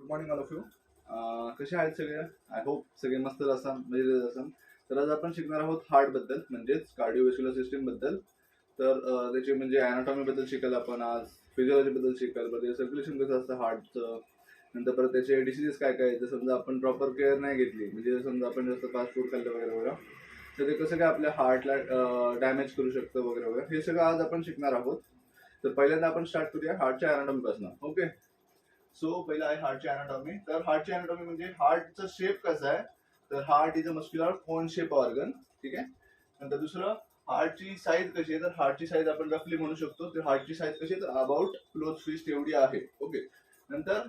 Morning all of you. कसे आहेत सगळे? आय होप सगळे मस्त असाल, मजेदार असाल. तर आज आपण शिकणार आहोत हार्ट बद्दल, म्हणजेच कार्डिओव्हेस्क्युलर सिस्टीम बद्दल. तर त्याचे म्हणजे अॅनाटॉमी बद्दल शिकाल आपण आज, फिजिओलॉजी बद्दल शिकाल, परत सर्क्युलेशन कसं असतं हार्टचं, नंतर परत त्याचे डिसीजेस काय काय आहेत. जर समजा आपण प्रॉपर केअर नाही घेतली, म्हणजे समजा आपण जास्त फास्ट फूड खाल्लं वगैरे वगैरे, तर ते कसं काय आपल्या हार्टला डॅमेज करू शकतं वगैरे वगैरे, हे सगळं आज आपण शिकणार आहोत. तर पहिल्यांदा आपण स्टार्ट करूया हार्टच्या अॅनाटॉमी पासून. ओके. सो पहिला आहे हार्टची अॅनाटॉमी. तर हार्टची अॅनाटॉमी म्हणजे हार्टचा शेप कसा आहे, तर heart is a muscular cone shape organ. ठीक आहे. नंतर दुसरं, हार्टची साईज कशी आहे, तर हार्टची साईज आपण रफली म्हणू शकतो, तर हार्टची साईज कशी आहे, तर अबाउट क्लोज फिस्ट एवढी आहे. ओके. नंतर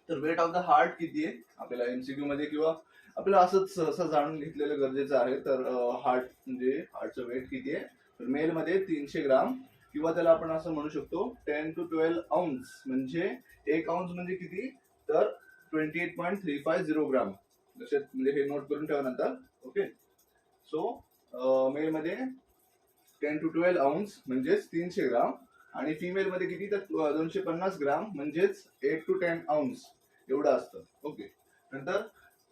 तर वेट ऑफ द हार्ट किती आहे, आपल्याला एमसीक्यू मध्ये किंवा आपल्याला असंच सहसा जाणून घेतलेलं गरजेचं आहे. तर हार्ट म्हणजे हार्टचं वेट किती आहे, तर मेल मध्ये 300 ग्राम, किंवा त्याला आपण असं म्हणू शकतो 10 to 12 औंस. म्हणजे 1 औंस म्हणजे किती, तर 28.350 ग्राम. लक्षात म्हणजे हे नोट करून ठेवा नंतर. ओके. सो मेल मध्ये 10 to 12 औंस म्हणजेच 300 ग्राम, आणि फिमेल मध्ये किती, तर 250 ग्राम म्हणजेच 8 to 10 औंस एवढं असतं. ओके. नंतर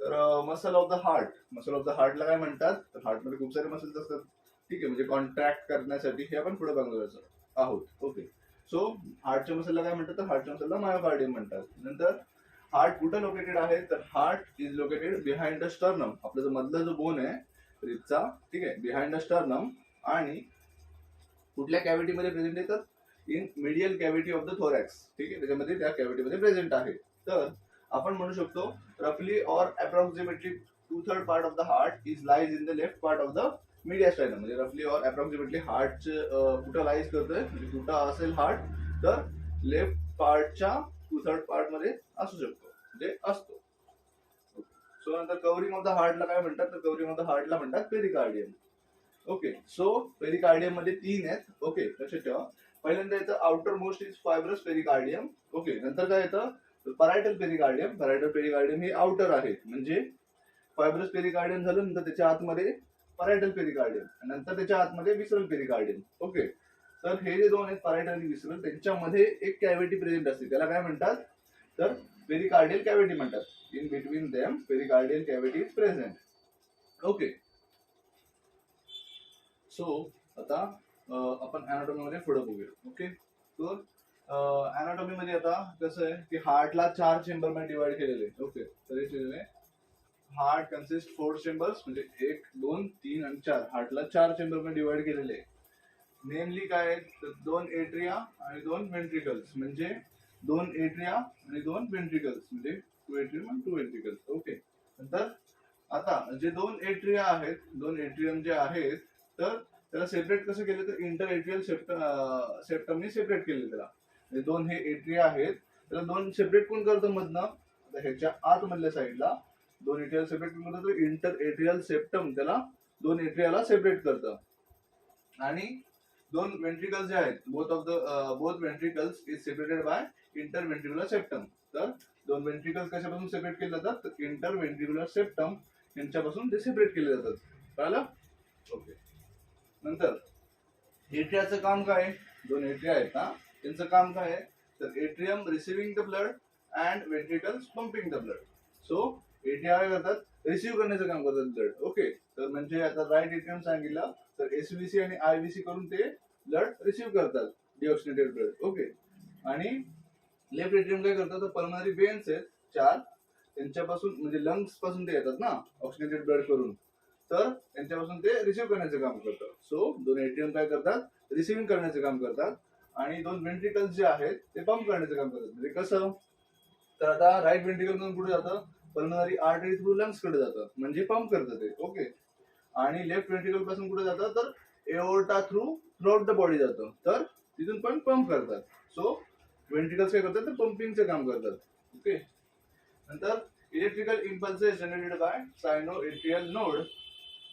तर muscle of the heart. Muscle of the हार्टला काय म्हणतात, तर हार्टमध्ये खूप सारे मसल्स असतात. ठीक आहे. म्हणजे कॉन्ट्रॅक्ट करण्यासाठी हे आपण पुढे बघणार आहोत. ओके. सो हार्टच्या मसलला काय म्हणतात, तर हार्टच्या मसलला मायोकार्डियम म्हणतात. नंतर हार्ट कुठं लोकेटेड आहे, तर heart is located behind the sternum. आपला जो मधला जो बोन आहे रिबचा, ठीक आहे, बिहाइंड द स्टर्नम. आणि कुठल्या कॅव्हिटीमध्ये प्रेझेंट आहे, तर in medial cavity of the thorax. ठीक आहे, त्याच्यामध्ये त्या कॅव्हिटीमध्ये प्रेझेंट आहे. तर आपण म्हणू शकतो रफली or approximately 2/3 part of the heart is lies in the left part of the mediastinum. म्हणजे रफली ऑर अप्रॉक्सिमेटली हार्ट कुठं लाईज करतोय, म्हणजे कुठं असेल हार्ट, तर लेफ्ट पार्टच्या 2/3 पार्ट मध्ये असू शकतो, म्हणजे असतो. सो नंतर कव्हरिंग ऑफ द हार्टला काय म्हणतात, तर कव्हरिंग ऑफ द हार्टला म्हणतात पेरिकार्डियम. ओके. सो पेरिकार्डियम मध्ये 3 आहेत. ओके, लक्षात ठेवा. पहिल्यांदा येतं outer most is fibrous pericardium. Okay. नंतर काय येतं, परायटल पेरिकार्डियम. परायटल पेरिकार्डियम हे आउटर आहे, म्हणजे फायब्रस पेरिकार्डियम झालं, नंतर त्याच्या आतमध्ये परायटल पेरिकार्डियम, नंतर त्याच्या आतमध्ये विसरल पेरिकार्डियम. ओके. तर हे जे दोन आहेत परायटल आणि विसरल, त्यांच्यामध्ये एक कॅव्हिटी प्रेझेंट असते, त्याला काय म्हणतात, तर पेरिकार्डियल कॅव्हिटी म्हणतात. In between them pericardial cavity is present. Okay. So आता आपण अॅनाटॉमी मध्ये पुढे बघूया. ओके. तर अॅनाटॉमी मध्ये आता कसं आहे की हार्टला 4 चेंबर मध्ये डिवाइड केलेले. ओके. तर हे केलेले हार्ट कन्सिस्ट 4 चेंबर्स, म्हणजे 1, 2, 3 आणि 4. हार्टला 4 चेंबर मध्ये डिवाइड केलेले. नेमली काय आहेत, तर 2 एट्रिया आणि 2 वेंट्रिकल्स. म्हणजे 2 एट्रिया आणि 2 वेंट्रिकल्स, म्हणजे 2 एट्रियम आणि 2 वेंट्रिकल्स. ओके. नंतर आता जे 2 एट्रिया आहेत, 2 एट्रियम जे आहेत, तर त्याला सेपरेट कसं केलं, तर इंटर एट्रियल सेप्टमने सेपरेट केले त्याला. म्हणजे 2 हे एट्रिया आहेत, त्याला 2 सेपरेट कोण करतं मधनं, ह्याच्या आतमधल्या साईडला 2 एट्रियल सेपरेट कोण करतं, तर इंटर एट्रियल सेप्टम त्याला 2 एट्रियाला सेपरेट करतं. आणि 2 वेंट्रिकल्स जे आहेत, both ventricles is separated by inter ventricular septum. तर 2 वेंट्रिकल्स कशापासून सेपरेट केले जातात, तर इंटर वेंट्रिक्युलर सेप्टम यांच्यापासून ते सेपरेट केले जातात. कळलं? ओके. नंतर एट्रियाचं काम काय आहे, 2 एट्रिया आहेत ना, त्यांचं काम काय आहे, तर atrium receiving the blood and ventricles pumping the blood. So atria काय करतात, रिसिव्ह करण्याचं काम करतात ब्लड. ओके. तर म्हणजे आता राईट एट्रियम सांगितलं, तर एसव्हीसी आणि आयव्हीसी करून ते ब्लड रिसिव्ह करतात, डिऑक्सिनेटेड ब्लड. ओके. आणि लेफ्ट एट्रियम काय करतात, तर पल्मनरी वेन्स आहेत 4, त्यांच्यापासून म्हणजे लंग्स पासून ते येतात ना ऑक्सिनेटेड ब्लड करून, तर त्यांच्यापासून ते रिसिव्ह करण्याचं काम करतात. सो 2 एट्रियम काय करतात, रिसिव्हिंग करण्याचं काम करतात, आणि 2 वेंट्रिकल्स जे आहेत ते पंप करण्याचं काम करतात. म्हणजे कसं, तर आता राईट वेंट्रिकल मधून कुठे जातं, पल्मनरी आर्टरी थ्रू लंग्स कडे जातं, म्हणजे पंप करतं ते. ओके. आणि लेफ्ट वेंट्रिकल पासून कुठे जातं, तर एओर्टा थ्रूआउट द बॉडी जातं, तर तिथून पण पंप करतात. सो वेंट्रिकल्स काय करतात, तर पंपिंगचं काम करतात. ओके. नंतर electrical impulses generated by sinoatrial node,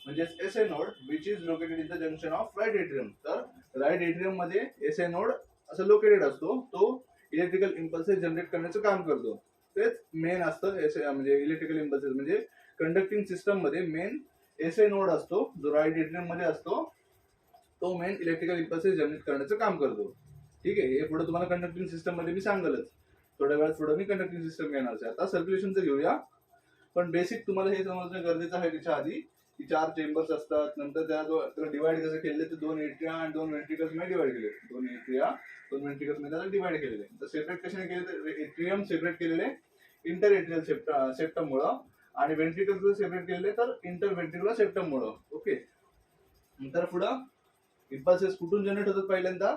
म्हणजे SA node, which is located in the junction of right atrium. तर राईट एट्रियम मध्ये एसए नोड असं लोकेटेड असतो, तो इलेक्ट्रिकल इम्पल्सेस जनरेट करण्याचं काम करतो. तेच मेन असतं एसए, म्हणजे इलेक्ट्रिकल इम्पल्सेस म्हणजे कंडक्टिंग सिस्टम मध्ये मेन एसए नोड असतो, जो राईट एट्रियम मध्ये असतो, तो मेन इलेक्ट्रिकल इम्पल्सेस जनरेट करण्याचं काम करतो. ठीक आहे. हे पुढे तुम्हाला कंडक्टिंग सिस्टम मध्ये मी सांगेलच. थोड्या वेळात पुढे मी कंडक्टिंग सिस्टम घेणार आहे. आता सर्क्युलेशनचं घेऊया, पण बेसिक तुम्हाला हे समजणं गरजेचं आहे त्याच्या आधी की 4 चेंबर्स असतात. नंतर त्याला डिवाइड कसं केले ते 2 एट्रिया आणि 2 व्हेंट्रिकल्स मध्ये डिवाइड केले. 2 एट्रिया 2 व्हेंट्रिकल्स मध्ये त्याला डिवाइड केलेले. तर सेपरेट कशाने केले तर एट्रियम सेपरेट केलेले इंटर एट्रियल सेप्टम मुळे आणि व्हेंट्रिकल्स सेपरेट केलेले तर इंटर व्हेंट्रिकुलर सेप्टम मुळे. ओके. नंतर पुढं इम्पल्सेस कुठून जनरेट होतात पहिल्यांदा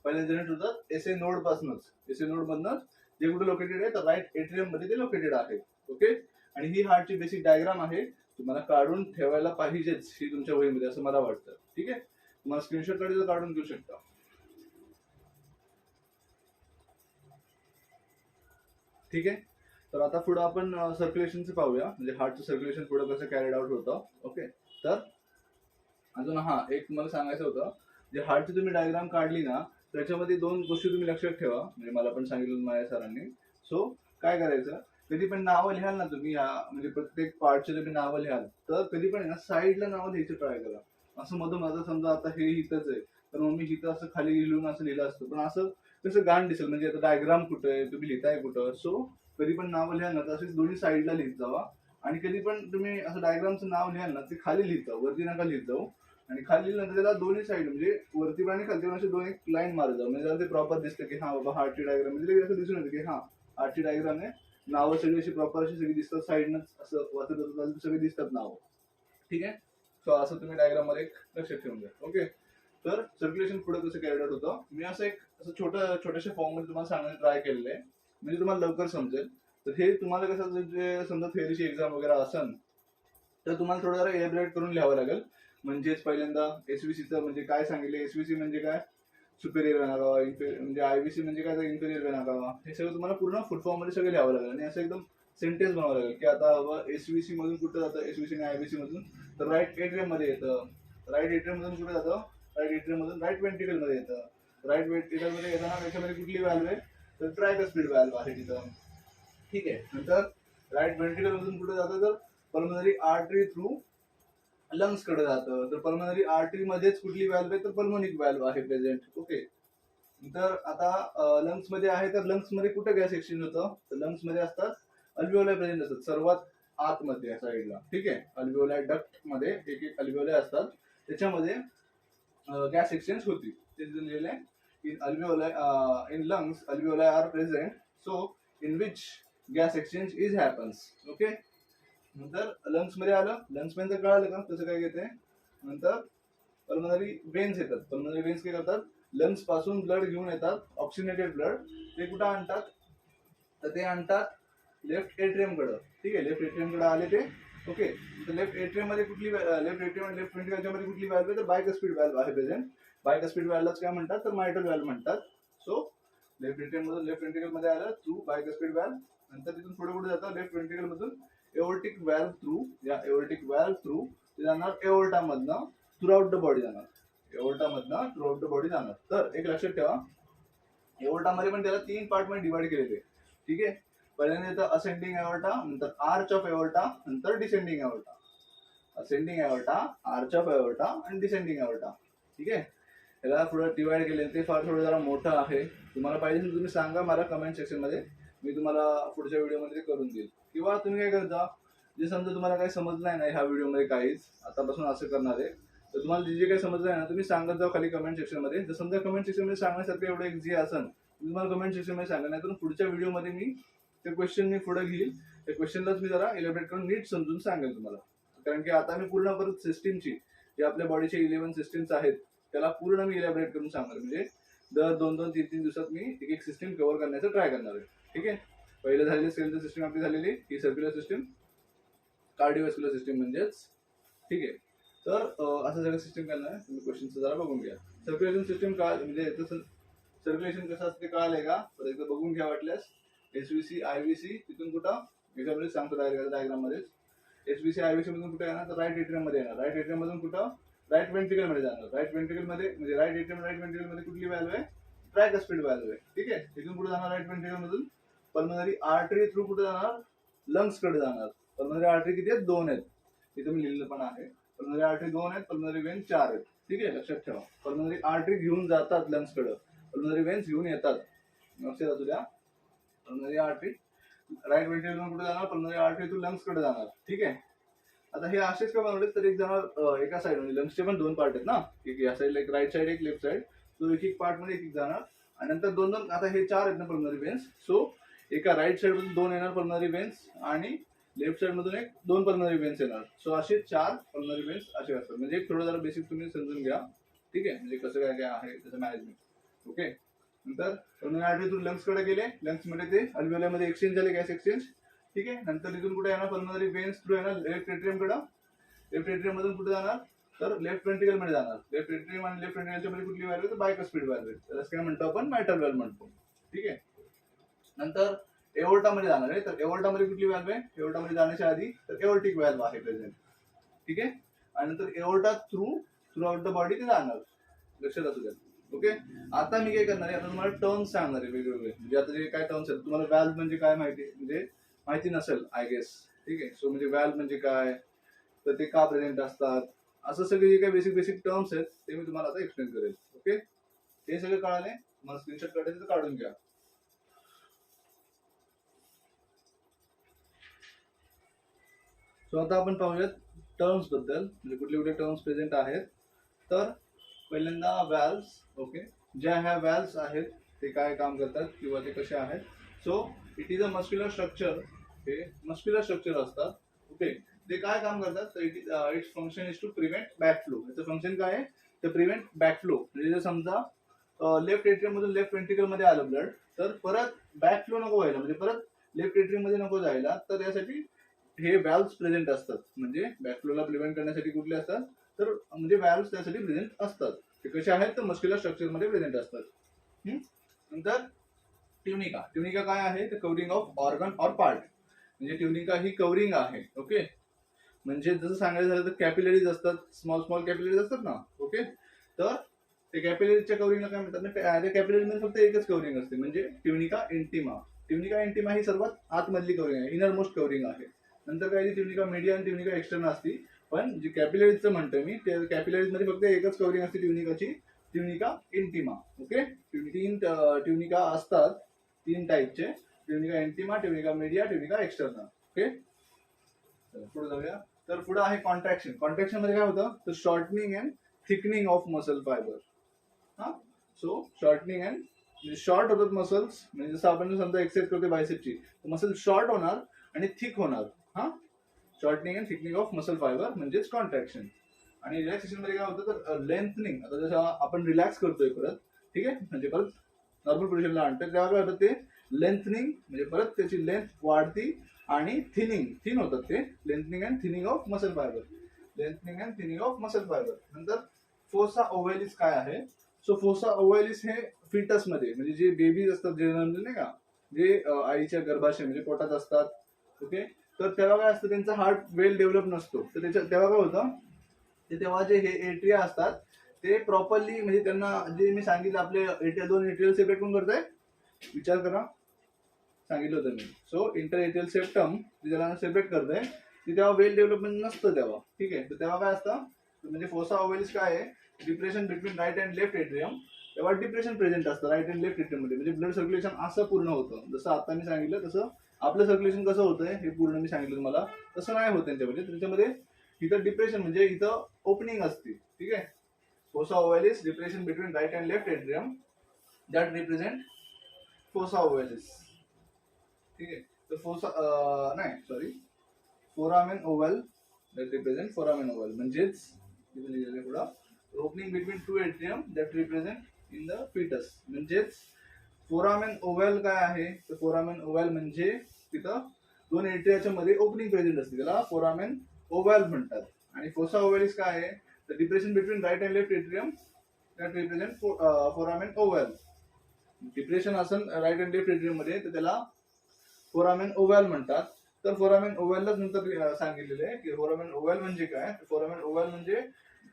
जनरेट होतात एसए नोड पासूनच. एसए नोड मधनच जे कुठे लोकेटेड आहे तर राईट एट्रियम मध्ये ते लोकेटेड आहे. ओके. आणि ही हार्टची बेसिक डायग्राम आहे, तुम्हाला काढून ठेवायला पाहिजेच ही तुमच्या वहीमध्ये असं मला वाटतं. ठीक आहे. तुम्हाला स्क्रीनशॉट काढून घेऊ शकता. ठीक आहे. तर आता पुढे आपण सर्क्युलेशनचं पाहूया, म्हणजे हार्टचं सर्क्युलेशन पुढे कसं कॅरीड आउट होतं. ओके. तर अजून एक मला सांगायचं होतं, जे हार्टची तुम्ही डायग्राम काढली ना त्याच्यामध्ये 2 गोष्टी तुम्ही लक्षात ठेवा, म्हणजे मला पण सांगितलं माझ्या सरांनी. सो काय करायचं, कधी पण नावं लिहाल ना तुम्ही म्हणजे प्रत्येक पार्टचे तुम्ही नावं लिहाल तर कधी पण ना साईडला नावं लिहायचं ट्राय करा. असं मधून माझं समजा आता हे इथंच आहे तर मग मी इथं असं खाली लिहून असं लिहिलं असतं, पण असं कसं गाण दिसेल, म्हणजे आता डायग्राम कुठं आहे तुम्ही लिहिताय कुठं. सो कधी पण नावं लिहाल ना तर असेच दोन्ही साईडला लिहित जावा. आणि कधी पण तुम्ही असं डायग्रामचं नाव लिहाल ना ते खाली लिहित जाऊ, वरती नका लिहित जाऊ. आणि खाली नंतर त्याला दोन्ही साईड म्हणजे वरती पण आणि खालती पण असे 2 एक लाईन मारत जाऊ, म्हणजे ते प्रॉपर दिसतं की हा बाबा हार्टची डायग्राम, म्हणजे असं दिसून येतं की हा हार्टची डायग्राम आहे. नावं सगळी अशी प्रॉपर अशी सगळी दिसतात, साईडनच असं वाचत सगळी दिसतात नावं. ठीक आहे. सो असं तुम्ही डायग्राम मध्ये एक लक्षात ठेवून घ्या. ओके. तर सर्क्युलेशन पुढे कसं कॅरी आउट होतं मी असं छोट्याशा फॉर्म मध्ये तुम्हाला सांगण्याचा ट्राय केलेलं आहे, म्हणजे तुम्हाला लवकर समजेल. तर हे तुम्हाला कसं जे समजा थेअरीची एक्झाम वगैरे असेल तर तुम्हाला थोडं जरा एलॅबोरेट करून लिहावं लागेल. म्हणजेच पहिल्यांदा एसव्हीसीचं म्हणजे काय सांगितलं, एसव्हीसी म्हणजे काय सुपेरियर वेनाकावा, म्हणजे आयव्हीसी म्हणजे काय तर इन्फेरियर वेनाकावा, हे सगळं तुम्हाला पूर्ण फुल फॉर्म मध्ये सगळं लिहावं लागेल. आणि असं एकदम सेंटेन्स बनावं लागेल की आता एसव्हीसी मधून कुठं जातं, एसव्हीसी आणि आयव्हीसी मधून तर राईट एट्रियम मध्ये येतं, राईट एट्रियम मधून कुठे जातं, राईट एट्रियम मधून राईट व्हेंट्रिकल मध्ये येतं. राईट व्हेंट्रिकल मध्ये येताना त्याच्यामध्ये कुठली व्हॅल्यू आहे तर ट्रायकस्पिड व्हॅल्यू आहे तिथं. ठीक आहे. नंतर राईट व्हेंट्रिकल मधून कुठे जातं तर पल्मोनरी आर्टरी थ्रू लंग्स कडे जातं, तर पल्मोनरी आर्टरी मध्येच कुठली व्हॅल्यू आहे तर पल्मोनिक व्हॅल्यू आहे प्रेझेंट. ओके. तर आता लंग्स मध्ये आहे तर लंग्स मध्ये कुठे गॅस एक्सचेंज होतं तर लंग्स मध्ये असतात अल्व्हिओलाई प्रेझेंट असतात सर्वात आतमध्ये साईडला. ठीक आहे. अल्व्हिओलाई डक्ट मध्ये एक एक अल्व्हिओलाई असतात, त्याच्यामध्ये गॅस एक्सचेंज होती. ते लिहिलेलं आहे in alveoli in lungs alveoli are present, so in which gas exchange is happens. Okay. नंतर लंग्स मध्ये आलं, लंग्स मध्ये कळालं का कसं काय घेते. नंतर पल्मोनरी वेन्स येतात. पल्मोनरी वेन्स काय करतात, लंग्स पासून ब्लड घेऊन येतात, ऑक्सिजनेटेड ब्लड. ते कुठं आणतात तर ते आणतात लेफ्ट एट्रियम कडे. ठीक आहे. लेफ्ट एट्रियम कडे आले ते. ओके. तर लेफ्ट एट्रियम मध्ये कुठली लेफ्ट एट्रियम आणि लेफ्ट व्हेंट्रिकलच्या मध्ये कुठली व्हॅल्यू तर बायकस्पिड व्हॅल्यू आहे प्रेझेंट. बायकस्पिड व्हॅल्यूच काय म्हणतात तर मायट्रल व्हॅल्यू म्हणतात. सो लेफ्ट एट्रियम मधून लेफ्ट व्हेंट्रिकल मध्ये आलं थ्रू बायकस्पिड व्हॅल्यू. नंतर तिथून पुढे पुढे जातं लेफ्ट व्हेंट्रिकल मधून एओर्टिक व्हॅल्व थ्रू, या एओर्टिक व्हॅल्व थ्रू ते जाणार एओर्टा मधनं थ्रूआउट द बॉडी जाणार, एओर्टा मधनं थ्रूआउट द बॉडी जाणार. तर एक लक्षात ठेवा, एओर्टा मध्ये पण त्याला 3 पार्ट मध्ये डिवाइड केलेले. ठीक आहे. पहिल्यांदा येतं असेंडिंग एओर्टा, नंतर आर्च ऑफ एओर्टा, नंतर descending aorta. Ascending aorta, arch of aorta आणि डिसेंडिंग एओर्टा. ठीक आहे. याला पुढे डिवाइड केले, ते फार थोडं जरा मोठं आहे. तुम्हाला पाहिजे तुम्ही सांगा मला कमेंट सेक्शन मध्ये, मी तुम्हाला पुढच्या व्हिडिओमध्ये करून देईल. किंवा तुम्ही काय करता, जे समजा तुम्हाला काही समजलं नाही ह्या व्हिडिओमध्ये काहीच, आतापासून असं करणार आहे तर तुम्हाला जे काही समजलं आहे ना तुम्ही सांगत जाऊ खाली कमेंट सेक्शन मध्ये. जर समजा कमेंट सेक्शन मध्ये सांगण्यासारखं एवढं इझी असेल तुम्हाला कमेंट सेक्शन मध्ये सांगा, नाही तर पुढच्या व्हिडिओमध्ये मी ते क्वेश्चन मी पुढे घेईल, त्या क्वेश्चनलाच मी जरा इलॅबोरेट करून नीट समजून सांगेल तुम्हाला. कारण की आता मी पूर्ण परत सिस्टीमची जे आपल्या बॉडीचे 11 सिस्टीम्स आहेत त्याला पूर्ण मी इलॅबोरेट करून सांगणार, म्हणजे दर 2-2, 3-3 दिवसात मी एक एक सिस्टीम कव्हर करण्याचा ट्राय करणार आहे. ठीक आहे. पहिले झालेली स्केलेटल सिस्टीम आपली झालेली ही सर्क्युलर सिस्टीम, कार्डिओव्हास्क्युलर सिस्टीम म्हणजेच. ठीक आहे. तर असं सगळं सिस्टीम करणार आहे. तुम्ही क्वेश्चनचं जरा बघून घ्या. सर्क्युलेशन सिस्टीम काय म्हणजे सर्क्युलेशन कसं असते कळालंय का, तर एकदा बघून घ्या वाटल्यास. एसव्हीसी आयव्हीसी तिथून कुठं याच्यामध्ये सांगतो डायग्राम मध्ये. एसव्हीसी आयव्हीसी मधून कुठे येणार तर राईट एट्रियम मध्ये येणार. राईट एट्रियम मधून कुठं राईट व्हेंट्रिकल मध्ये जाणार. राईट व्हेंट्रिकल मध्ये म्हणजे राईट एट्रियम राईट व्हेंट्रिकल मध्ये कुठली व्हॅल्यू आहे ट्रायकस्पिड व्हॅल्यू आहे. ठीक आहे. तिथून कुठे जाणार राईट व्हेंट्रिकल मधून पल्मोनरी आर्टरी थ्रू कुठे जाणार लंग्स कडे जाणार. पल्मोनरी आर्टरी किती आहेत 2 आहेत, इथे मी लिहिलेलं पण आहे. पल्मोनरी आर्टरी 2 आहेत, पल्मोनरी वेन 4 आहेत. ठीक आहे. लक्षात ठेवा, पल्मोनरी आर्टरी घेऊन जातात लंग्स कडे, पल्मोनरी वेन्स घेऊन येतात. लक्षात असू द्या. पल्मनरी आर्टरी राईट व्हेंट्रिकल कुठे जाणार, पल्मनरी आर्टरी टू लंग्स कडे जाणार. ठीक आहे. आता हे असेच का बनवले तर एक जाणार एका साइड म्हणजे लंग्सचे पण दोन पार्ट आहेत ना, एक या साइडला एक राईट साइड एक लेफ्ट साइड, तो एक पार्ट मध्ये एक जाणार आणि नंतर दोन दोन. आता हे चार आहेत ना पल्मनरी वेन्स, सो एका राईट साइड मधून दोन येणार पल्मनरी वेन्स आणि लेफ्ट साइड मधून एक दोन पल्मनरी वेन्स येणार. सो असे चार पल्मनरी वेन्स असे असतात. म्हणजे थोडं जरा बेसिक तुम्ही समजून घ्या. ठीक आहे, म्हणजे कसं काय काय आहे त्याचं मॅनेजमेंट. ओके. नंतर पल्मनरी आर्टरी थ्रू लंग्स कडे गेले, लंग्स मध्ये ते अल्व्हेओलामध्ये एक्सचेंज झाले, गॅस एक्सचेंज. ठीक आहे. नंतर इथून कुठे येणार पल्मनरी वेन्स थ्रू येणार लेफ्ट एट्रियम कडे. लेफ्ट एट्रियम मधून कुठे जाणार तर लेफ्ट वेंट्रिकल मध्ये जाणार. लेफ्ट एट्रियम आणि लेफ्ट वेंट्रिकलच्या मध्ये कुठली व्हॅल्यू तर बायकस्पिड व्हॅल्यू, त्याला काय म्हणतो आपण मायटल व्हॅल्यू म्हणतो. ठीक आहे. नंतर एओर्टा मध्ये जाणार आहे, तर एओर्टा मध्ये कुठली व्हॅल्यू आहे, एओर्टा मध्ये जाण्याच्या आधी तर एओर्टिक व्हॅल्यू आहे प्रेझेंट. ठीक आहे. आणि नंतर aorta through out the body ते जाणार. लक्षात असू द्या. ओके. आता मी काय करणार आहे, आता तुम्हाला टर्म्स सांगणार आहे वेगवेगळे. म्हणजे आता जे काय टर्म्स आहेत तुम्हाला व्हॅल्व म्हणजे काय माहिती म्हणजे माहिती नसेल आय गेस. ठीक आहे. सो म्हणजे व्हॅल्व म्हणजे काय, तर ते का प्रेझेंट असतात, असं सगळे जे काही बेसिक टर्म्स आहेत ते मी तुम्हाला आता एक्सप्लेन करेल. ओके. हे सगळे कळाले, मला स्क्रीनशॉट काढायचं तर काढून घ्या. सो आता आपण पाहूयात टर्म्स बद्दल, म्हणजे कुठले कुठले टर्म्स प्रेझेंट आहेत. तर पहिल्यांदा व्हॅल्व्स. ओके. ज्या ह्या व्हॅल्व्स आहेत ते काय काम करतात किंवा ते कसे आहेत. So it is a muscular structure. हे मस्क्युलर स्ट्रक्चर असतात. ओके. ते काय काम करतात तर it's function is to prevent back flow. याचं फंक्शन काय आहे तर प्रिव्हेंट बॅक फ्लो. म्हणजे जर समजा लेफ्ट एट्रियम मधून लेफ्ट वेंट्रिकल मध्ये आलं ब्लड, तर परत बॅक फ्लो नको व्हायला, म्हणजे परत लेफ्ट एट्रियम मध्ये नको जायला, तर यासाठी हे व्हॅल्व्स प्रेझेंट असतात. म्हणजे बॅक फ्लोला प्रिव्हेंट करण्यासाठी कुठले असतात तर म्हणजे व्हॅल्व्स त्यासाठी प्रेझेंट असतात. ते कसे आहेत तर मस्क्युलर स्ट्रक्चर मध्ये प्रेझेंट असतात. नंतर ट्युनिका. ट्युनिका काय आहे तर covering of organ or part. म्हणजे ट्युनिका ही कव्हरिंग आहे. ओके. म्हणजे जसं सांगायचं झालं तर कॅपिलरीज असतात, स्मॉल स्मॉल कॅपिलरीज असतात ना. ओके. तर ते कॅपिलरीजच्या कव्हरिंगला काय म्हणतात ना, त्या कॅपिलरी मध्ये फक्त एकच कव्हरिंग असते म्हणजे ट्युनिका इंटिमा. ट्युनिका इंटिमा ही सर्वात आतमधली कव्हरिंग आहे, इनर मोस्ट कव्हरिंग आहे. नंतर काय ट्युनिका मीडिया आणि ट्युनिका एक्सटर्नल असती. पण जी कॅपिलरीजचं म्हणतोय मी, त्या कॅपिलरीज मध्ये फक्त एकच कव्हरिंग असते ट्युनिकाची, ट्युनिका इंटिमा. ओके. तीन ट्युनिका असतात, तीन टाईपचे, tunica intima, tunica media, tunica external. Okay. पुढे जाऊया. तर पुढे आहे कॉन्ट्रॅक्शन. कॉन्ट्रॅक्शन मध्ये काय होतं तर shortening and thickening of muscle fibre. हा. सो शॉर्टनिंग अँड शॉर्ट होतात मसल्स, म्हणजे जसं आपण समजा एक्सरसाइज करतो बायसेपची, मसल शॉर्ट होणार आणि थिक होणार. हा. Shortening and thickening of muscle fibre म्हणजेच कॉन्ट्रॅक्शन. आणि रिलॅक्सेशन मध्ये काय होतं तर लेंथनिंग. आता जसं आपण रिलॅक्स करतोय परत, ठीक आहे, म्हणजे परत नॉर्मल पोझिशनला आणतोय, तेव्हा काय होतं ते लेंथनिंग, म्हणजे परत त्याची लेंथ वाढती आणि थिन होतात ते. Lengthening and thinning of muscle fibre. Lengthening and thinning of muscle fibre. नंतर फोसा ओव्हॅलिस काय आहे. सो फोसा ओव्हॅलिस हे फिटस मध्ये, म्हणजे जे बेबीज असतात जे नाही का, जे आईच्या गर्भाशय म्हणजे पोटात असतात. ओके. तर तेव्हा काय असतं त्यांचा हार्ट वेल डेव्हलप नसतो, तर त्याच्या तेव्हा काय होतं ते तेव्हा जे हे एट्रिया असतात ते प्रॉपरली, म्हणजे त्यांना जे मी सांगितलं आपले एट्रिया, दोन एट्रियल सेपरेट कोण करताय विचार करा, सांगितलं होतं मी. सो इंटर एट्रियल सेप्टम ज्याला सेपरेट करताय ते तेव्हा वेल डेव्हलपमेंट नसतं तेव्हा. ठीक आहे. तर तेव्हा काय असतं म्हणजे फोसा ओव्हॅलिस काय आहे, depression between right and left atrium. तेव्हा डिप्रेशन प्रेझेंट असतं राईट अँड लेफ्ट एट्रियम मध्ये, म्हणजे ब्लड सर्क्युलेशन असं पूर्ण होतं. जसं आता मी सांगितलं तसं आपलं सर्क्युलेशन कसं होतंय हे पूर्ण मी सांगितलं तुम्हाला, तसं नाही होत त्यांच्यामध्ये. त्यांच्यामध्ये इथं डिप्रेशन म्हणजे इथं ओपनिंग असते. ठीक आहे. Fossa ovalis depression between right and left atrium that represent fossa ovalis. ठीक आहे. तर foramen oval that represent foramen oval, म्हणजेच पुढं opening between two atrium that represent in the fetus. म्हणजेच फोरामेन ओव्हल काय आहे तर फोरामेन ओव्हल म्हणजे तिथं दोन एट्रियाच्या मध्ये ओपनिंग प्रेझेंट असते, त्याला फोरामेन ओव्हल म्हणतात. आणि फोसा ओव्हॅलिस काय आहे तर depression between right and left atrium that represent foramen oval. Depression असेल राईट अँड लेफ्ट एट्रियम मध्ये तर त्याला फोरामेन ओव्हल म्हणतात. तर फोरामेन ओव्हललाच नंतर सांगितलेलं आहे की फोरामेन ओव्हल म्हणजे काय. फोरामेन ओव्हल म्हणजे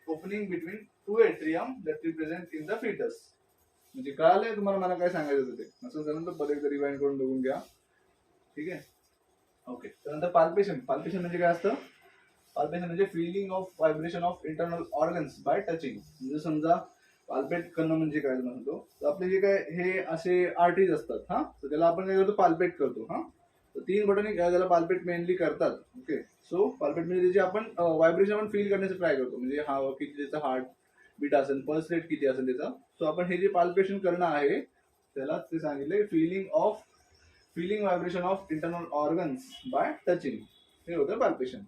opening between two atrium that represent in the fetus. म्हणजे कळालंय तुम्हाला मला काय सांगायचं होतं ते. असं झालं तर परत एकदा रिवाइंड करून बघून घ्या. ठीक आहे. ओके. त्यानंतर पाल्पेशन. पाल्पेशन म्हणजे काय असतं, पाल्पेशन म्हणजे feeling of vibration of internal organs by touching. म्हणजे समजा पाल्पेट करणं म्हणजे काय म्हणतो, तर आपले जे काय हे असे आर्टरीज असतात हा, तर त्याला आपण काय करतो, पाल्पेट करतो हा. तर 3 बटन त्याला पाल्पेट मेनली करतात. ओके, सो पाल्पेट म्हणजे त्याची आपण व्हायब्रेशन आपण फील करण्याचा ट्राय करतो, म्हणजे हा किती त्याचा हार्ट बीट असेल, पल्स रेट किती असेल त्याचा. सो आपण हे जे पाल्पेशन करणं आहे त्याला ते सांगितले feeling vibration of internal organs by touching, हे होतं पाल्पेशन.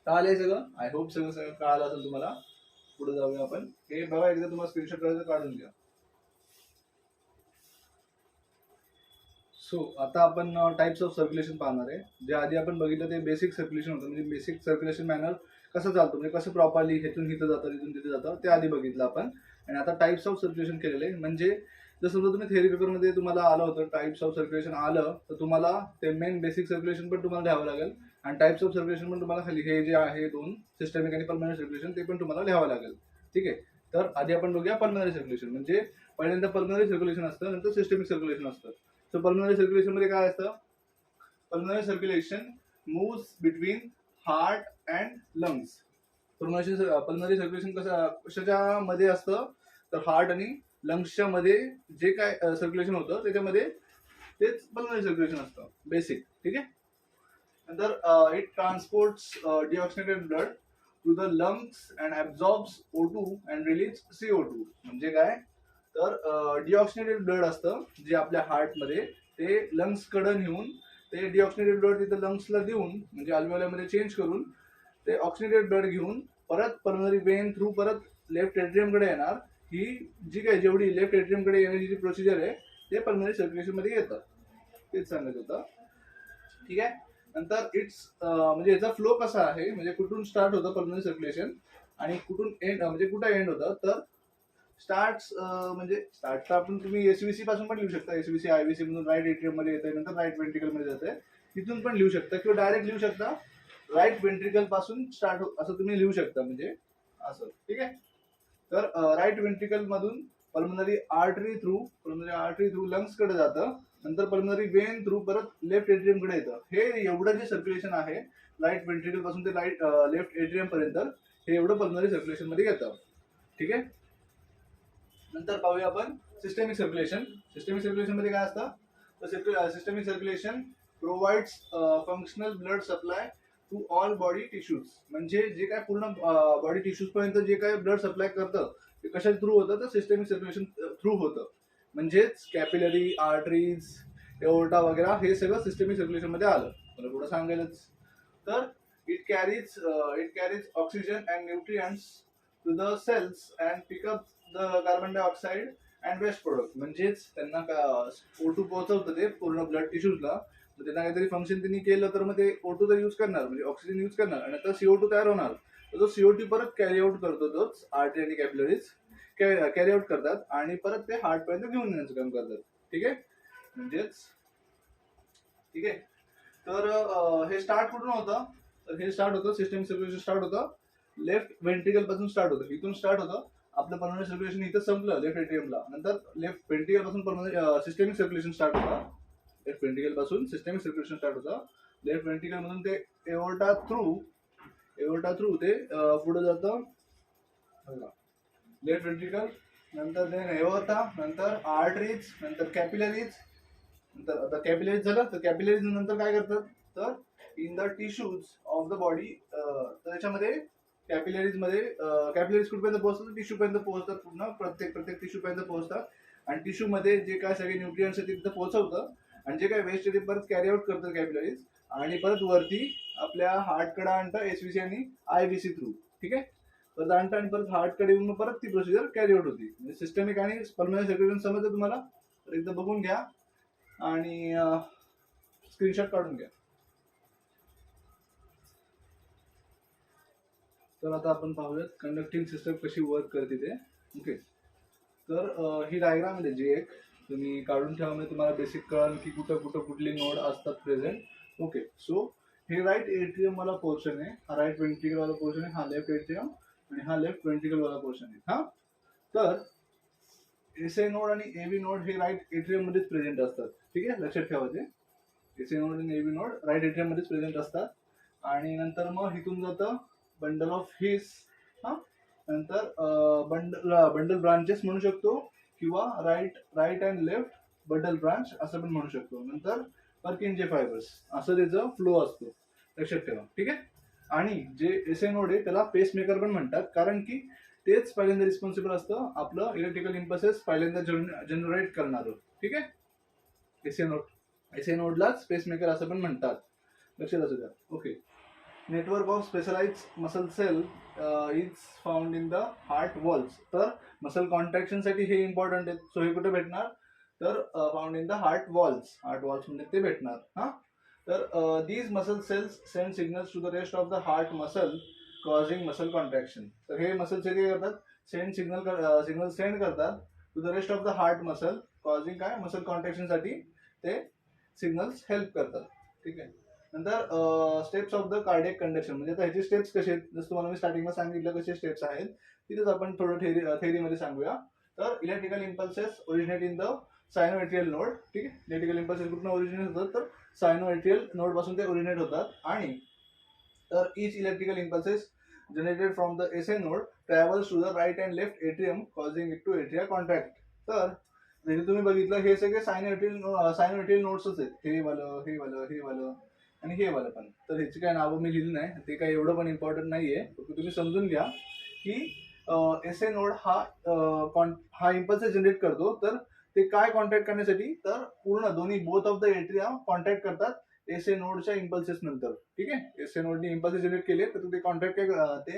कळालंय सगळं? आय होप सगळं सगळं कळालं असेल तुम्हाला. पुढे जाऊया आपण. हे बघा, एकदा तुम्हाला स्क्रीनशॉट करायचं काढून घ्या. सो आता आपण टाइप्स ऑफ सर्क्युलेशन पाहणार आहे. जे आधी आपण बघितलं ते बेसिक सर्क्युलेशन होतं, म्हणजे बेसिक सर्क्युलेशन मॅनर कसं चालतं, म्हणजे कसं प्रॉपरली हेतून इथं जातं, इथून तिथे जातं, ते आधी बघितलं आपण. आणि आता टाइप्स ऑफ सर्क्युलेशन केलेले, म्हणजे जर समजा तुम्ही थेअरी पेपरमध्ये तुम्हाला आलं होतं टाइप्स ऑफ सर्क्युलेशन आलं, तर तुम्हाला ते मेन बेसिक सर्क्युलेशन पण तुम्हाला लिहावं लागेल, आणि टाइप्स ऑफ सर्क्युलेशन पण तुम्हाला खाली हे जे आहे दोन सिस्टमिक आणि पल्मनरी सर्क्युलेशन ते पण तुम्हाला लिहावं लागेल. ठीक आहे, तर आधी आपण बघूया पल्मनरी सर्क्युलेशन. म्हणजे पहिल्यांदा पल्मनरी सर्क्युलेशन असतं, नंतर सिस्टमिक सर्क्युलेशन असतं. सो पल्मनरी सर्क्युलेशन मध्ये काय असतं, pulmonary circulation moves between heart and lungs. Pulmonary circulation कशाच्या मध्ये असतं, तर हार्ट आणि लंग्सच्या मध्ये जे काय सर्क्युलेशन होतं त्याच्यामध्ये तेच पल्मनरी सर्क्युलेशन असतं बेसिक. ठीक आहे, नंतर it transports deoxygenated blood to the lungs and absorbs O2 and release CO2. म्हणजे काय, तर डिऑक्सिनेटेड ब्लड असतं जे आपल्या हार्टमध्ये, ते लंग्सकडे नेऊन ते डिऑक्सिनेटेड ब्लड तिथं लंग्सला देऊन, म्हणजे अल्व्हेओलामध्ये चेंज करून ते ऑक्सिनेटेड ब्लड घेऊन परत पल्मनरी वेन थ्रू परत लेफ्ट एट्रियमकडे येणार. ही जी काय जेवढी लेफ्ट एट्रियमकडे येण्याची जी प्रोसिजर आहे ते पल्मनरी सर्क्युलेशन मध्ये येतं, तेच सांगत होतं. ठीक आहे, नंतर म्हणजे याचा फ्लो कसा आहे, म्हणजे कुठून स्टार्ट होतं पल्मनरी सर्क्युलेशन आणि कुठून एंड, म्हणजे कुठं एंड होतं, तर म्हणजे स्टार्ट आपण तुम्ही एसव्हीसी पासून पण लिहू शकता. एसव्हीसी आयव्हीसी मधून राईट एट्रियम मध्ये येते, नंतर राईट वेंट्रिकल मध्ये जाते, तिथून पण लिहू शकता, किंवा डायरेक्ट लिहू शकता राईट वेंट्रिकल पासून स्टार्ट असं तुम्ही लिहू शकता, म्हणजे असं. ठीक आहे, तर राईट वेंट्रिकल मधून पल्मनरी आर्टरी थ्रू लंग्स कडे जातं, नंतर पल्मनरी वेन थ्रू परत लेफ्ट एट्रियम कडे येतं. हे एवढं जे सर्क्युलेशन आहे राईट वेंट्रिकल पासून ते लेफ्ट एट्रियम पर्यंत, हे एवढं पल्मनरी सर्क्युलेशन मध्ये येतं. ठीक आहे, नंतर पाहूया आपण सिस्टमिक सर्क्युलेशन. सिस्टमिक सर्क्युलेशन मध्ये काय असतं, तर systemic circulation provides functional blood supply to all body tissues. म्हणजे जे काय पूर्ण बॉडी टिश्यूज पर्यंत जे काय ब्लड सप्लाय करतं ते कशा थ्रू होतं, तर सिस्टमिक सर्क्युलेशन थ्रू होतं. म्हणजेच कॅपिलरी, आर्टरीज, एओर्टा वगैरे हे सगळं सिस्टमिक सर्क्युलेशन मध्ये आलं. मला थोडं सांगायलाच, तर it carries oxygen and nutrients to the cells and pick up the carbon dioxide and waste product. म्हणजेच त्यांना O2 पोहोचवतं ते पूर्ण ब्लड टिश्यूजला. त्यांना काहीतरी फंक्शन त्यांनी केलं तर मग ते O2 तर यूज करणार, म्हणजे ऑक्सिजन यूज करणार, आणि आता CO2 तयार होणार, तर तो CO2 परत कॅरी आउट करतो, तोच आर्टरी आणि कॅपिलरीज कॅरी आउट करतात आणि परत ते हार्ट पर्यंत घेऊन येण्याचं काम करतात. ठीक आहे, म्हणजेच ठीक आहे, तर हे स्टार्ट कुठून होतं, तर हे स्टार्ट होतं सिस्टमिक सर्क्युलेशन स्टार्ट होतं लेफ्ट वेंट्रिकल पासून स्टार्ट होतं. इथून स्टार्ट होतं आपलं पल्मनरी सर्क्युलेशन, इथं संपलं लेफ्ट एट्रियमला. नंतर लेफ्ट वेंट्रिकल पासून पल्मनरी सिस्टमिक सर्क्युलेशन स्टार्ट होतं. लेफ्ट वेंट्रिकल पासून सिस्टमिक सर्क्युलेशन स्टार्ट होतं. लेफ्ट वेंट्रिकल मधून ते एओर्टा थ्रू ते पुढे जातं लेफ्ट वेंट्रिकल, नंतर देन एओर्टा, नंतर आर्टरीज, नंतर कॅपिलरीज. नंतर आता कॅपिलरीज झालं, तर कॅपिलरीज नंतर काय करतात, तर in the tissues of the body, तर त्याच्यामध्ये कॅपिलरीज कुठपर्यंत पोहोचतात, टिश्यू पर्यंत पोहोचतात, पूर्ण प्रत्येक टिश्यू पर्यंत पोहोचतात. आणि टिश्यू मध्ये जे काय सगळे न्यूट्रियंट्स आहेत तिथं पोहोचवतं, आणि जे काय वेस्ट आहे ते परत कॅरी आउट करतात कॅपिलरीज, आणि परत वरती आपल्या हार्टकडे आणतं एसव्हीसी आणि आयव्हीसी थ्रू. ठीक आहे, परत आणतं आणि परत हार्टकडे येऊन परत ती प्रोसिजर कॅरी आउट होती. म्हणजे सिस्टमिक आणि पल्मनरी सर्क्युलेशन समजतं तुम्हाला, तर एकदा बघून घ्या आणि स्क्रीनशॉट काढून घ्या. तर आता आपण पाहूयात कंडक्टिंग सिस्टम कशी वर्क करते ते. ओके, तर ही डायग्राम आहे जी एक तुम्ही काढून ठेवा, म्हणजे तुम्हाला बेसिक कळेल की कुठं कुठं कुठली नोड असतात प्रेझेंट. ओके, सो हे राईट एट्रियम वाला पोर्शन आहे, हा राईट वेंट्रिकल वाला पोर्शन आहे, हा लेफ्ट एट्रियम, आणि हा लेफ्ट वेंट्रिकल वाला पोर्शन आहे. हा, तर एसए नोड आणि एव्ही नोड हे राईट एट्रियम मध्येच प्रेझेंट असतात. ठीक आहे, लक्षात ठेवायचे, एसए नोड आणि एव्ही नोड राईट एट्रियम मध्येच प्रेझेंट असतात. आणि नंतर मग इथून जातं बंडल ऑफ हिस. हा, नंतर बंडल ब्रांचेस म्हणू शकतो, किंवा right and left bundle branch असं पण म्हणू शकतो. नंतर पर्किन्सचे फायबर्स असं त्याचं फ्लो असतो, लक्षात ठेवा. ठीक आहे. आणि जे एसए नोड आहे त्याला पेसमेकर पण म्हणतात, कारण की तेच पहिल्यांदा रिस्पॉन्सिबल असतं आपलं इलेक्ट्रिकल इम्पल्सेस पहिल्यांदा जनरेट करणार. ठीक आहे. एसए नोडलाच पेसमेकर असं पण म्हणतात, लक्षात असू द्या. Okay. Network of specialise muscle cell is found in the heart walls. तर मसल कॉन्ट्रॅक्शनसाठी हे इम्पॉर्टंट आहे. सो हे कुठे भेटणार, तर found in the heart walls मध्ये ते भेटणार. हा. तर these muscle cells send signals to the rest of the heart muscle causing muscle contraction. तर हे मसल सेल काय करतात, सिग्नल सेंड करतात to the rest of the heart muscle causing काय, मसल कॉन्ट्रॅक्शनसाठी ते सिग्नल्स हेल्प करतात. ठीक आहे. नंतर steps of the cardiac conduction, म्हणजे आता ह्याचे स्टेप्स कसे आहेत, जसं तुम्हाला मी स्टार्टिंगला सांगितलं कसे स्टेप्स आहेत, तिथेच आपण थोडं थेरीमध्ये सांगूया. तर electrical impulses originate in the sinoatrial node. ठीक आहे. इलेक्ट्रिकल इम्पल्सेस कुठून ओरिजिनेट होतात, तर सायनोएट्रियल नोड पासून ते ओरिजिनेट होतात. आणि तर each electrical impulses generated from the SA node travels to the right and left atrium causing it to atria contract. तर म्हणजे तुम्ही बघितलं हे सगळे सायनोएट्रियल नोड्सच आहेत, हे वालं आणि हे वालं पण. तर ह्याची काय नावं मी लिहिली नाही, ते काय एवढं पण इम्पॉर्टंट नाहीये. फक्त तुम्ही समजून घ्या की एसए नोड हा इम्पल्सेस जनरेट करतो. तर ते काय कॉन्टॅक्ट करण्यासाठी, तर पूर्ण दोन्ही both of the atria contact करतात एसए नोडच्या इम्पल्सेस नंतर. ठीक आहे. एसए नोडने इम्पल्सेस जनरेट केले तर ते कॉन्टॅक्ट ते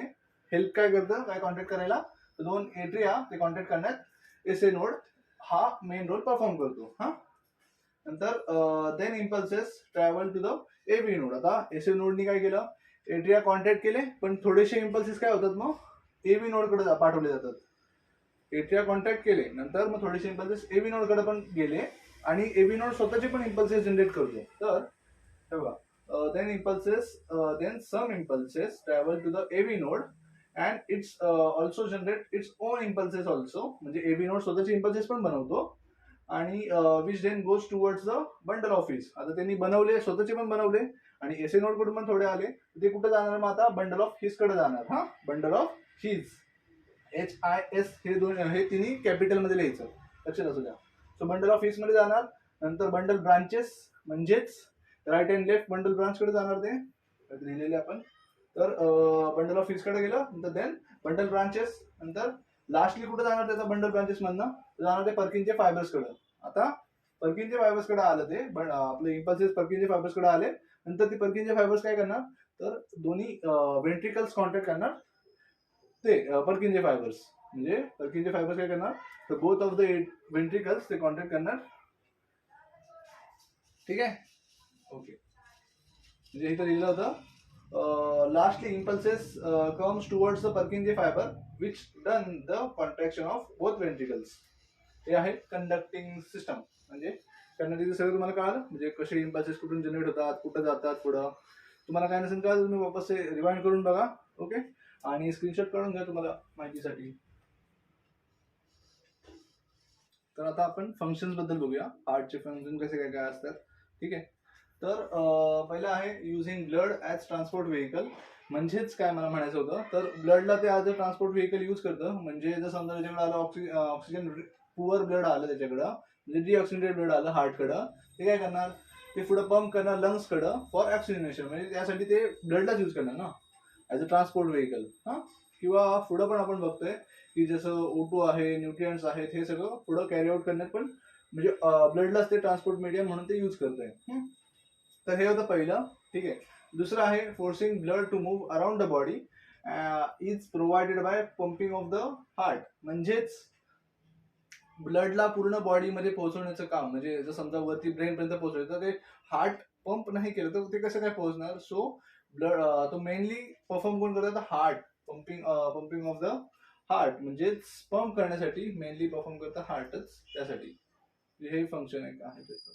हेल्प काय करतं, काय कॉन्टॅक्ट करायला, तर दोन एट्रिया ते कॉन्टॅक्ट करण्यात एसए नोड हा मेन रोल परफॉर्म करतो. हा. नंतर then impulses travel to the AV node. आता एसए नोडनी काय केलं, एट्रिया कॉन्टॅक्ट केले, पण थोडेसे इम्पल्सेस काय होतात, मग एव्ही नोडकडे पाठवले जातात. एट्रिया कॉन्टॅक्ट केले, नंतर मग थोडेसे इम्पल्सेस एव्ही नोडकडे पण गेले, आणि एव्ही नोड स्वतःचे पण इम्पल्सेस जनरेट करतो. तर बघा, then some impulses travel to the AV node and it's also generate its own impulses also. म्हणजे AV node स्वतःचे impulses पण बनवतो, आणि which then goes towards the bundle of his. आता त्यांनी बनवले, स्वतःचे पण बनवले, आणि एसए नोड कडून पण थोडे आले, ते कुठे जाणार, मग आता बंडल ऑफ हिज कडे जाणार. हा. बंडल ऑफ हिज, HIS हे तिन्ही कॅपिटल मध्ये लिहायचं, लक्षात असू द्या. सो बंडल ऑफ हिज मध्ये जाणार. नंतर बंडल ब्रांचेस म्हणजेच right and left bundle branch कडे जाणार, ते लिहिलेले आपण. तर बंडल ऑफ हिज कडे गेलं, नंतर देन बंडल ब्रांचेस, नंतर लास्टली कुठे जाणार त्याचा बंडल ब्रांचेस मधनं, जाणार ते पर्किनचे फायबर्स कडे. आता पर्किनचे फायबर्स कडे आलं ते, आपले इम्पल्सेस पर्किनचे फायबर्स कडे आले, नंतर ते पर्किनचे फायबर्स काय करणार, तर दोन्ही वेंट्रिकल्स कॉन्टॅक्ट करणार ते पर्किनचे फायबर्स. म्हणजे पर्किनचे फायबर्स काय करणार, तर बोथ ऑफ द वेंट्रिकल्स ते कॉन्टॅक्ट करणार. ठीक आहे. ओके. म्हणजे इथं लिहिलं होतं, lastly impulses comes towards the Purkinje fibre which done the contraction of both ventricles. हे आहे कंडक्टिंग सिस्टम. म्हणजे कंडक्टिंग सगळं तुम्हाला कळालं, म्हणजे कसे इम्पल्सेस कुठून जनरेट होतात, कुठं जातात, पुढं. तुम्हाला काय नसेल का, तुम्ही वापस रिवाइंड करून बघा. ओके. आणि स्क्रीनशॉट काढून घ्या तुम्हाला माहितीसाठी. तर आता आपण फंक्शन्स बद्दल बघूया, हार्टचे फंक्शन कसे काय काय असतात. ठीक आहे. तर पहिलं आहे using blood as transport vehicle. म्हणजेच काय मला म्हणायचं होतं, तर ब्लडला ते as a transport vehicle use करतं. म्हणजे जर समजा त्याच्याकडे आलं ऑक्सिजन पुअर ब्लड आलं त्याच्याकडं, म्हणजे डिऑक्सिजनेटेड ब्लड आलं हार्टकडं, ते काय करणार, ते पुढे पंप करणार लंग्सकडं फॉर ऑक्सिजनेशन. म्हणजे त्यासाठी ते ब्लडलाच यूज करणार ना ॲज अ ट्रान्सपोर्ट व्हेकल. हां. किंवा पुढं पण आपण बघतोय की जसं O2 आहे, न्यूट्रियंट्स आहेत, हे सगळं पुढं कॅरी आउट करण्यात पण म्हणजे ब्लडलाच ते ट्रान्सपोर्ट मीडियम म्हणून ते यूज करतोय. तर हे होतं पहिलं. ठीक आहे. दुसरं आहे forcing blood to move around the body is provided by pumping of the heart. म्हणजेच ब्लडला पूर्ण बॉडीमध्ये पोहोचवण्याचं काम, म्हणजे जर समजा वरती ब्रेन पर्यंत पोहोचवायचं, तर ते हार्ट पंप नाही केलं तर ते कसं काय पोहोचणार. सो ब्लड तो मेनली परफॉर्म कोण करतात, heart. Pumping of the heart म्हणजेच पंप करण्यासाठी मेनली परफॉर्म करतं हार्टच, त्यासाठी हे फंक्शन आहे त्याचं.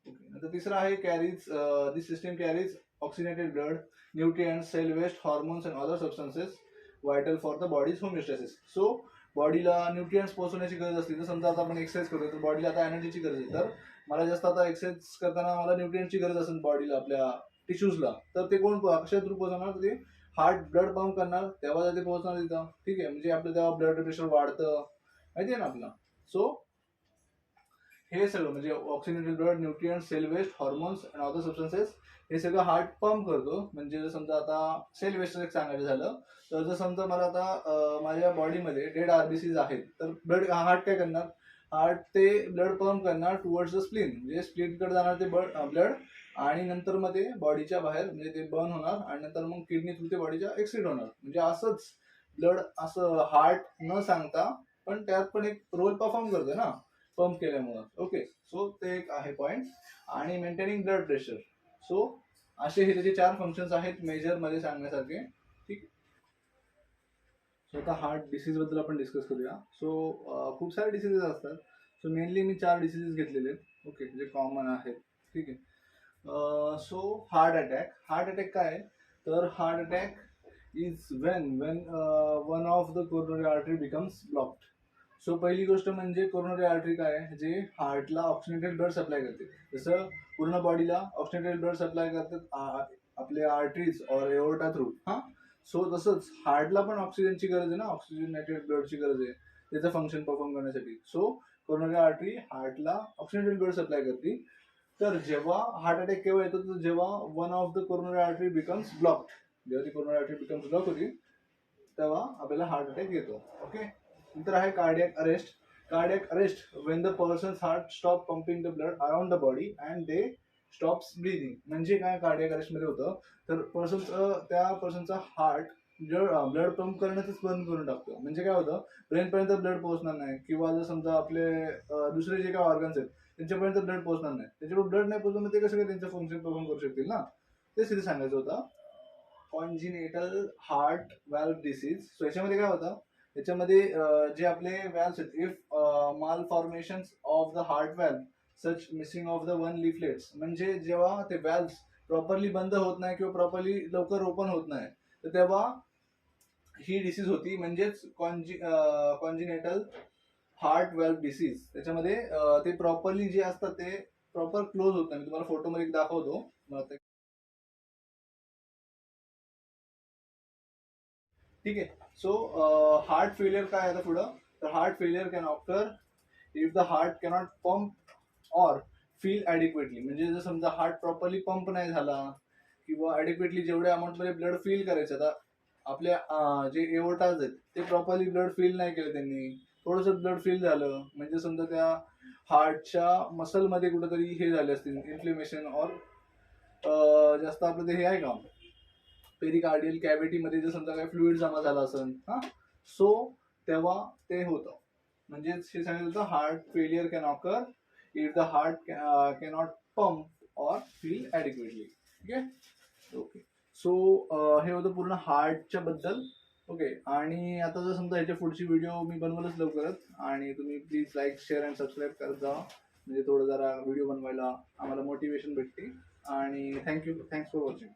ओके. नंतर तिसरं आहे carries, this system carries oxygenated blood, nutrients, cell waste, hormones and other substances vital for the body's homeostasis. So बॉडीला न्यूट्रिएंट्स पोहोचवण्याची गरज असते. तर समजा आता आपण एक्सरसाइज करतो, तर बॉडीला आता एनर्जीची गरज आहे. तर मला जास्त आता एक्सरसाइज करताना मला न्यूट्रिएंट्सची गरज असेल बॉडीला, आपल्या टिश्यूजला, तर ते कोण कशा थ्रू पोहोचवणार, ते हार्ट ब्लड पंप करणार तेव्हा ते पोहोचणार तिथं. ठीक आहे, म्हणजे आपलं तेव्हा ब्लड प्रेशर वाढतं, माहिती आहे ना आपलं. सो हे सगळं म्हणजे oxygenated blood, nutrients, cell waste, hormones and other substances हे सगळं हार्ट पंप करतो. म्हणजे जर समजा आता सेल वेस्ट एक सांगायचं झालं तर जर समजा मला आता माझ्या बॉडीमध्ये डेड आरबीसीज आहेत तर ब्लड हार्ट काय करणार, हार्ट ते ब्लड पंप करणार टुवर्ड्स द स्प्लीन, म्हणजे स्प्लीनकडे जाणार ते ब्लड आणि नंतर मग ते बॉडीच्या बाहेर म्हणजे ते बर्न होणार आणि नंतर मग किडनी थ्रू ते बॉडीच्या एक्सिट होणार. म्हणजे असंच ब्लड असं हार्ट न सांगता पण त्यात पण एक रोल परफॉर्म करतो ना पंप केल्यामुळं. ओके, सो ते एक आहे पॉईंट. आणि मेंटेनिंग ब्लड प्रेशर. सो असे हे त्याचे 4 फंक्शन्स आहेत मेजर मध्ये सांगण्यासारखे. ठीक. सो आता हार्ट डिसीज बद्दल आपण डिस्कस करूया. सो खूप सारे डिसीजेस असतात. सो मेनली मी 4 डिसीजेस घेतलेले आहेत, ओके, जे कॉमन आहेत. ठीक आहे. So heart attack. Heart attack काय आहे तर heart attack is when one of the coronary artery becomes blocked. So पहिली गोष्ट म्हणजे कोरोनरी आर्टरी काय आहे, जे हार्टला ऑक्सिजनेटेड ब्लड सप्लाय करते. जसं पूर्ण बॉडीला ऑक्सिजनेटेड ब्लड सप्लाय करतात आपले आर्टरीज और एओर्टा थ्रू. हा, सो तसंच हार्टला पण ऑक्सिजनची गरज आहे ना, ऑक्सिजनेटेड ब्लडची गरज आहे त्याचं फंक्शन परफॉर्म करण्यासाठी. सो कोरोनरी आर्टरी हार्टला ऑक्सिजनेटेड ब्लड सप्लाय करते. तर जेव्हा हार्ट अटॅक केव्हा येतो तर जेव्हा one of the coronary artery becomes blocked, जेव्हा ती कोरोनरी आर्टरी बिकम्स ब्लॉक होती तेव्हा आपल्याला हार्ट अटॅक येतो. ओके. नंतर आहे cardiac arrest. Cardiac arrest when the persons heart stop pumping the blood around the body and they stops breathing. म्हणजे काय कार्डियक अरेस्ट मध्ये होतं तर त्या पर्सनचा हार्ट ब्लड पंप करण्याचंच बंद करून टाकतो. म्हणजे काय होतं, ब्रेनपर्यंत ब्लड पोहोचणार नाही किंवा जर समजा आपले दुसरे जे काही ऑर्गन्स आहेत त्यांच्यापर्यंत ब्लड पोहोचणार नाही. त्याच्यावर ब्लड नाही पोहोचलं ते कसं काय त्यांचं फंक्शन परफॉर्म करू शकतील ना. तेच तिथे सांगायचं होतं. कॉन्जिनेटल हार्ट व्हॅल्व डिसीज. सो याच्यामध्ये काय होतं, याच्यामध्ये जे आपले व्हॅल्व्स आहेत, if mal formation of the heart valve such missing of the one leaflets, म्हणजे जेव्हा ते व्हॅल्व्स प्रॉपरली बंद होत नाही किंवा प्रॉपरली लवकर ओपन होत नाही तर तेव्हा ही डिसीज होती, म्हणजेच कॉन्जिनेटल हार्ट व्हॅल्व डिसीज. त्याच्यामध्ये ते प्रॉपरली जे असतात ते प्रॉपर क्लोज होत नाही. मी तुम्हाला फोटोमध्ये दाखवतो. ठीक आहे. सो हार्ट फेलियर काय आहे पुढं तर heart failure can occur if the heart cannot pump or fill adequately. म्हणजे जर समजा हार्ट प्रॉपरली पंप नाही झाला किंवा ॲडिक्वेटली जेवढ्या अमाऊंटमध्ये ब्लड फील करायचं, आता आपल्या जे एओर्टाज आहेत ते प्रॉपरली ब्लड फील नाही केलं त्यांनी, थोडंसं ब्लड फील झालं म्हणजे समजा त्या हार्टच्या मसलमध्ये कुठंतरी हे झाले असतील इन्फ्लेमेशन और जास्त आपलं ते हे आहे का पेरिकार्डियल कॅव्हिटीमध्ये जर समजा काही फ्लुइड जमा झाला असेल हा, सो तेव्हा ते होतं. म्हणजेच हे सांगितलं होतं heart failure can occur if the heart cannot pump or fill adequately. ठीक आहे. ओके. सो हे होतं पूर्ण हार्टच्या बद्दल. ओके. आणि आता जर समजा ह्याच्या पुढची व्हिडिओ मी बनवलंच लवकरच, आणि तुम्ही please like share and subscribe करत जा, म्हणजे थोडं जरा व्हिडिओ बनवायला आम्हाला मोटिवेशन भेटते. आणि थँक्यू, थँक्स फॉर वॉचिंग.